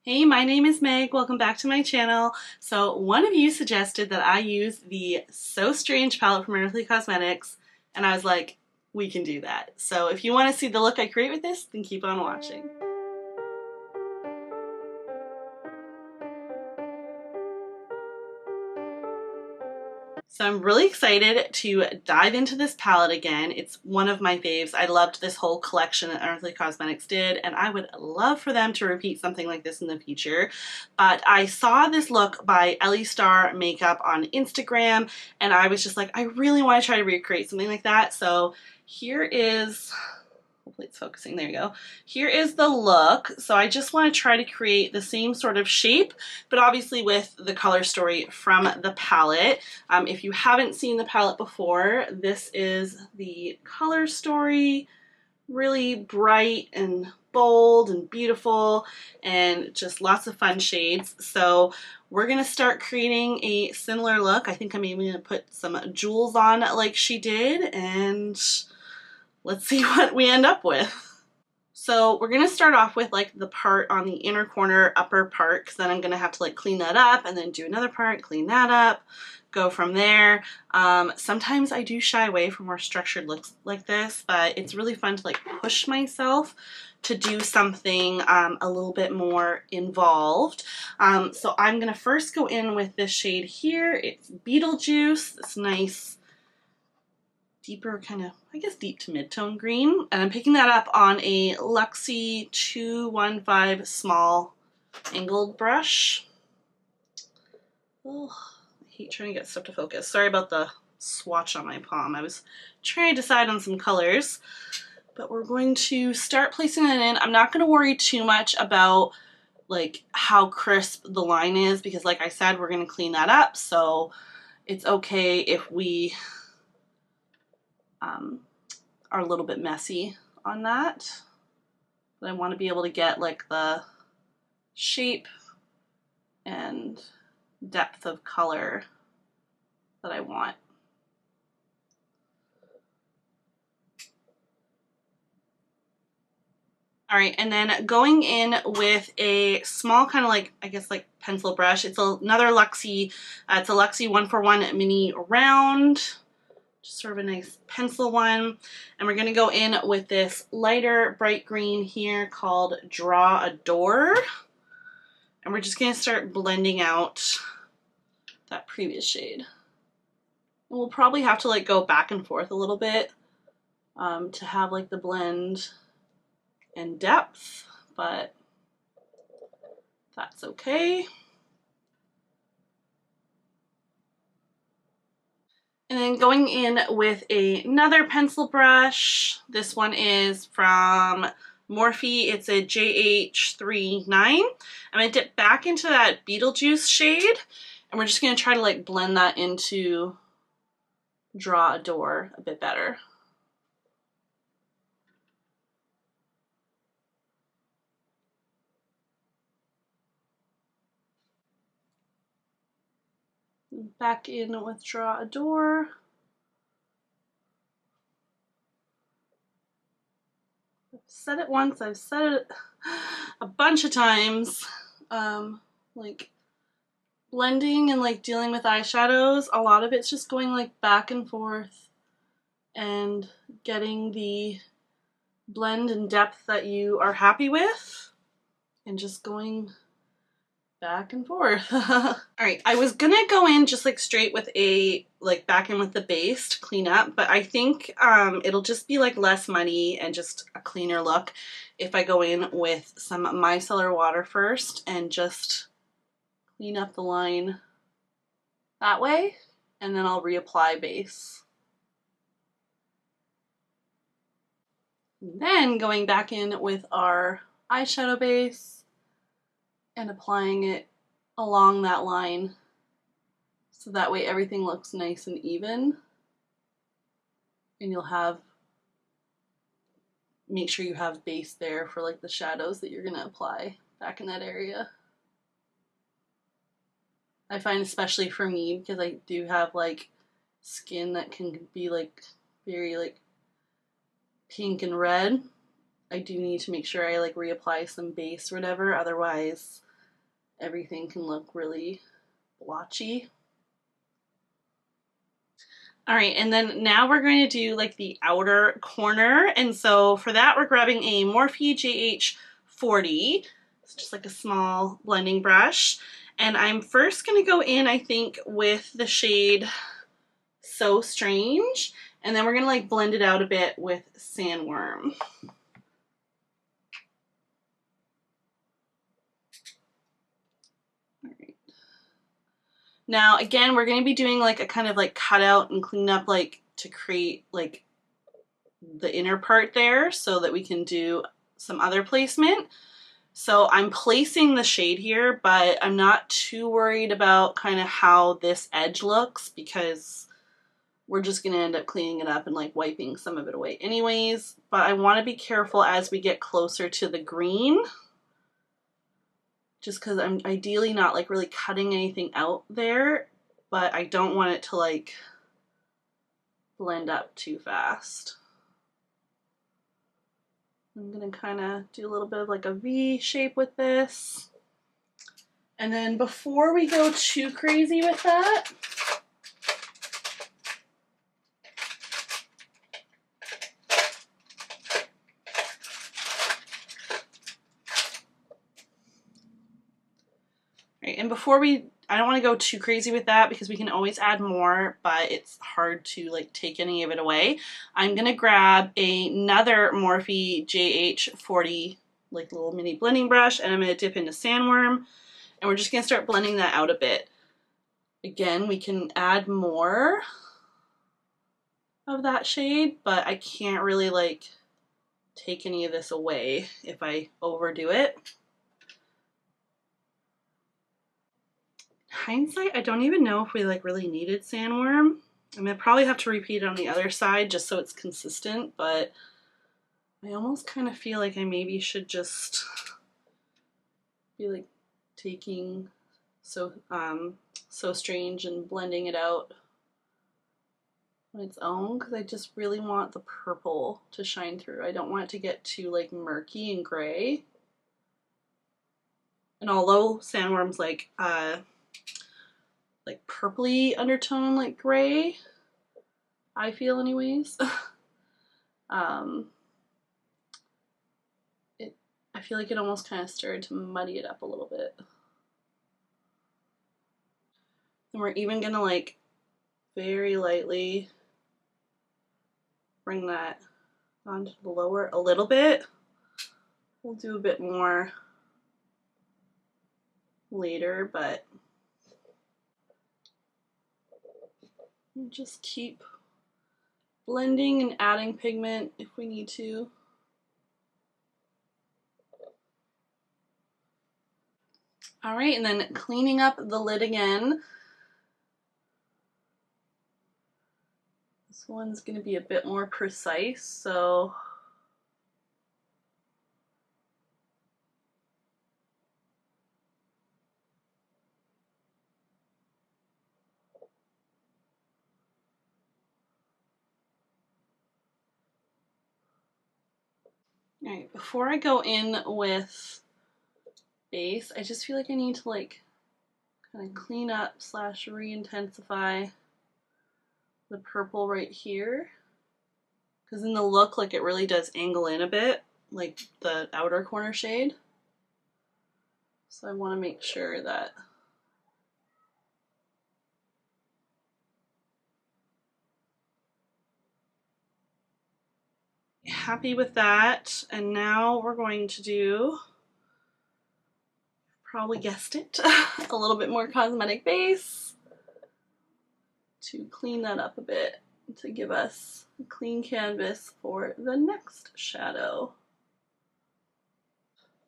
Hey, my name is Meg. Welcome back to my channel. So one of you suggested that I use the So Strange palette from Unearthly Cosmetics, and I was like, we can do that. So if you want to see the look I create with this, then keep on watching. So I'm really excited to dive into this palette again. It's one of my faves. I loved this whole collection that Unearthly Cosmetics did, and I would love for them to repeat something like this in the future. But I saw this look by Ellie Star Makeup on Instagram, and I was just like, I really want to try to recreate something like that. So here is... hopefully it's focusing, there you go. Here is the look. So I just want to try to create the same sort of shape, but obviously with the color story from the palette. If you haven't seen the palette before, this is the color story. Really bright and bold and beautiful and just lots of fun shades. So we're gonna start creating a similar look. I think I'm even gonna put some jewels on like she did, and let's see what we end up with. So we're gonna start off with like the part on the inner corner upper part, because then I'm gonna have to like clean that up and then do another part, clean that up, go from there. Sometimes I do shy away from more structured looks like this, but it's really fun to like push myself to do something a little bit more involved. So I'm gonna first go in with this shade here. It's Beetlejuice, this nice deeper kind of, I guess, deep to mid-tone green. And I'm picking that up on a Luxie 215 small angled brush. Oh, I hate trying to get stuff to focus. Sorry about the swatch on my palm. I was trying to decide on some colors, but we're going to start placing it in. I'm not going to worry too much about like how crisp the line is, because like I said, we're going to clean that up. So it's okay if we are a little bit messy on that, but I want to be able to get like the shape and depth of color that I want. All right, and then going in with a small kind of like, I guess like pencil brush. It's another Luxie, it's a Luxie 141 mini round. Just sort of a nice pencil one. And we're gonna go in with this lighter bright green here called Draw a Door. And we're just gonna start blending out that previous shade. And we'll probably have to like go back and forth a little bit to have like the blend and depth, but that's okay. And then going in with another pencil brush. This one is from Morphe. It's a JH39. I'm going to dip back into that Beetlejuice shade, and we're just going to try to like blend that into Draw a Door a bit better. Back in with Draw a Door. I've said it once, I've said it a bunch of times. Like blending and like dealing with eyeshadows, a lot of it's just going like back and forth and getting the blend and depth that you are happy with and just going back and forth. All right, I was gonna go in just like straight with a like back in with the base to clean up, but I think it'll just be like less muddy and just a cleaner look if I go in with some micellar water first and just clean up the line that way, and then I'll reapply base. And then going back in with our eyeshadow base and applying it along that line so that way everything looks nice and even, and you'll have, make sure you have base there for like the shadows that you're gonna apply back in that area. I find especially for me, because I do have like skin that can be like very like pink and red, I do need to make sure I like reapply some base or whatever, otherwise everything can look really blotchy. All right, and then now we're going to do like the outer corner. And so for that, we're grabbing a Morphe JH40. It's just like a small blending brush. And I'm first going to go in, I think, with the shade So Strange. And then we're going to like blend it out a bit with Sandworm. Now, again, we're going to be doing like a kind of like cutout and clean up like to create like the inner part there so that we can do some other placement. So I'm placing the shade here, but I'm not too worried about kind of how this edge looks because we're just going to end up cleaning it up and like wiping some of it away anyways. But I want to be careful as we get closer to the green, just because I'm ideally not like really cutting anything out there, but I don't want it to like blend up too fast. I'm gonna kind of do a little bit of like a V shape with this. And then before we go too crazy with that, right, and I don't want to go too crazy with that because we can always add more, but it's hard to like take any of it away. I'm gonna grab another Morphe JH40 like little mini blending brush, and I'm gonna dip into Sandworm, and we're just gonna start blending that out a bit. Again, we can add more of that shade, but I can't really like take any of this away if I overdo it. Hindsight, I don't even know if we like really needed Sandworm. I mean, I probably have to repeat it on the other side just so it's consistent, but I almost kind of feel like I maybe should just be like taking So Strange and blending it out on its own, because I just really want the purple to shine through. I don't want it to get too like murky and gray. And although Sandworm's like purpley undertone, like gray, I feel anyways. I feel like it almost kind of started to muddy it up a little bit. And we're even gonna like very lightly bring that onto the lower a little bit. We'll do a bit more later, but we'll just keep blending and adding pigment if we need to. All right, and then cleaning up the lid again. This one's going to be a bit more precise, so all right, before I go in with base, I just feel like I need to like kind of clean up / re-intensify the purple right here, because in the look, like it really does angle in a bit, like the outer corner shade. So I want to make sure that happy with that. And now we're going to do, probably guessed it, a little bit more cosmetic base to clean that up a bit, to give us a clean canvas for the next shadow.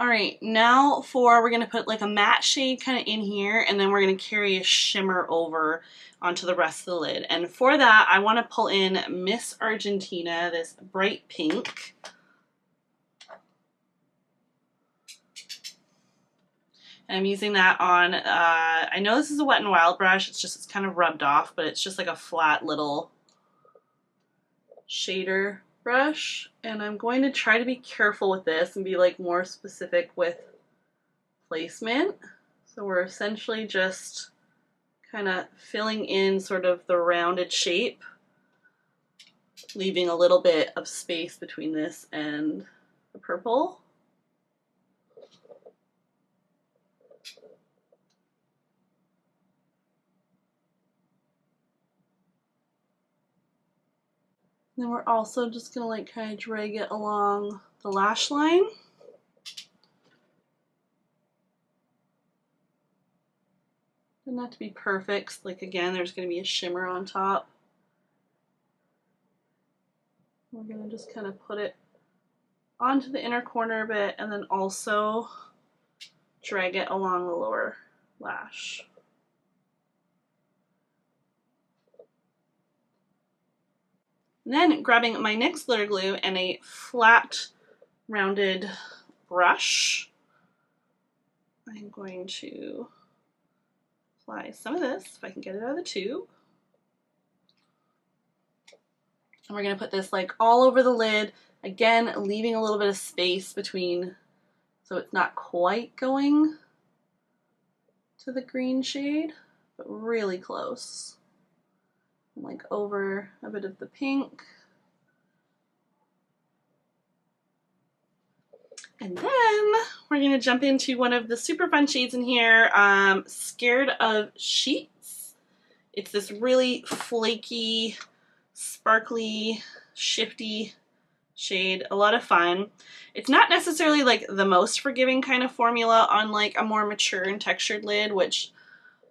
All right, now we're gonna put like a matte shade kind of in here, and then we're gonna carry a shimmer over onto the rest of the lid. And for that, I wanna pull in Miss Argentina, this bright pink. And I'm using that on, I know this is a Wet n Wild brush, it's kind of rubbed off, but it's just like a flat little shader brush. And I'm going to try to be careful with this and be like more specific with placement. So we're essentially just kind of filling in sort of the rounded shape, leaving a little bit of space between this and the purple. And then we're also just gonna like kind of drag it along the lash line. And not to be perfect, like again, there's gonna be a shimmer on top. We're gonna just kind of put it onto the inner corner a bit and then also drag it along the lower lash. And then grabbing my NYX glitter glue and a flat rounded brush, I'm going to apply some of this, if I can get it out of the tube. And we're gonna put this like all over the lid, again, leaving a little bit of space between so it's not quite going to the green shade, but really close. And like over a bit of the pink. And then we're gonna jump into one of the super fun shades in here, Scared of Sheets. It's this really flaky, sparkly, shifty shade, a lot of fun. It's not necessarily like the most forgiving kind of formula on like a more mature and textured lid, which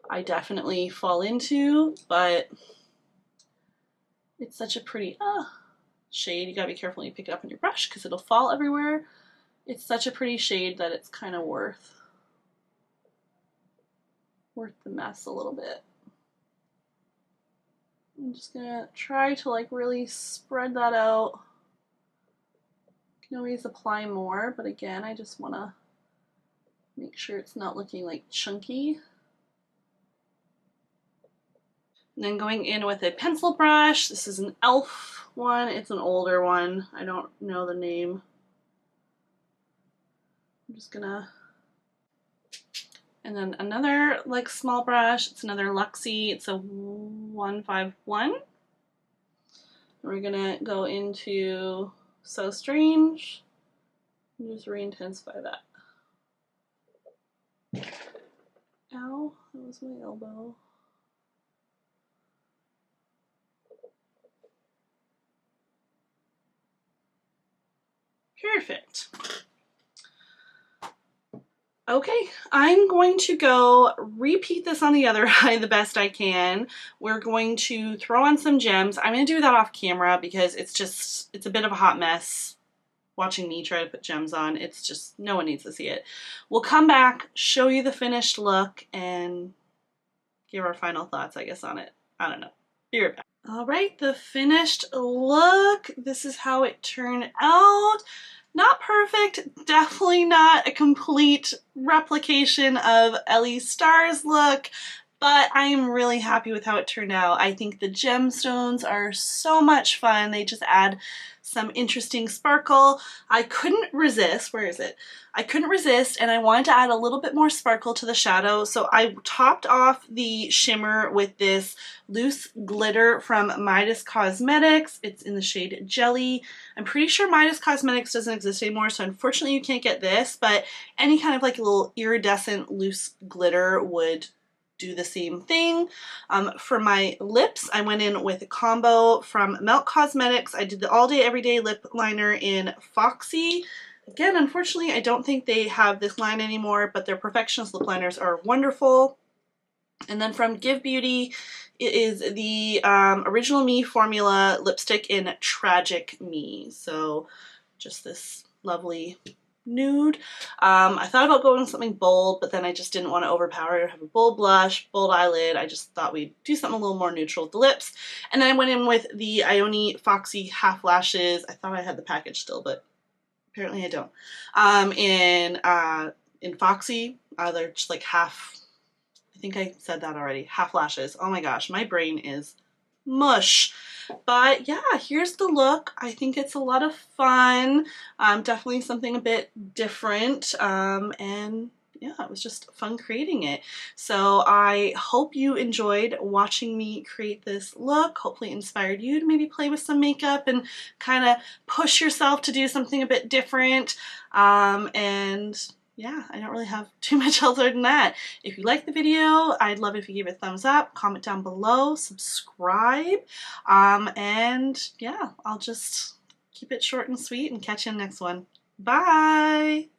I definitely fall into, but it's such a pretty shade. You gotta be careful when you pick it up on your brush because it'll fall everywhere. It's such a pretty shade that it's kind of worth the mess a little bit. I'm just gonna try to like really spread that out. You can always apply more, but again, I just wanna make sure it's not looking like chunky. And then going in with a pencil brush. This is an e.l.f. one. It's an older one. I don't know the name. I'm just gonna, and then another like small brush. It's another Luxie. It's a 151. We're gonna go into So Strange and just re-intensify that. Ow, that was my elbow. Perfect. Okay, I'm going to go repeat this on the other eye the best I can. We're going to throw on some gems. I'm going to do that off camera because it's a bit of a hot mess watching me try to put gems on. It's just, no one needs to see it. We'll come back, show you the finished look, and give our final thoughts, I guess, on it. I don't know. Be right back. All right, the finished look. This is how it turned out. Not perfect, definitely not a complete replication of Ellie Starr's look, but I am really happy with how it turned out. I think the gemstones are so much fun. They just add some interesting sparkle. I couldn't resist, where is it? I couldn't resist and I wanted to add a little bit more sparkle to the shadow, so I topped off the shimmer with this loose glitter from Midas Cosmetics. It's in the shade Jelly. I'm pretty sure Midas Cosmetics doesn't exist anymore, so unfortunately you can't get this, but any kind of like a little iridescent loose glitter would do the same thing. For my lips, I went in with a combo from Melt Cosmetics. I did the All Day Everyday lip liner in Foxy. Again, unfortunately, I don't think they have this line anymore, but their Perfectionist lip liners are wonderful. And then from Give Beauty, it is the Original Me formula lipstick in Tragic Me. So just this lovely nude. I thought about going with something bold, but then I just didn't want to overpower it or have a bold blush, bold eyelid. I just thought we'd do something a little more neutral with the lips. And then I went in with the Ioni Foxy Half Lashes. I thought I had the package still, but apparently I don't. In Foxy, they're just like half, I think I said that already, half lashes. Oh my gosh, my brain is mush. But yeah, here's the look. I think it's a lot of fun. Definitely something a bit different. And yeah, it was just fun creating it. So I hope you enjoyed watching me create this look. Hopefully it inspired you to maybe play with some makeup and kind of push yourself to do something a bit different. And yeah, I don't really have too much else other than that. If you liked the video, I'd love if you give it a thumbs up, comment down below, subscribe, and yeah, I'll just keep it short and sweet and catch you in the next one. Bye!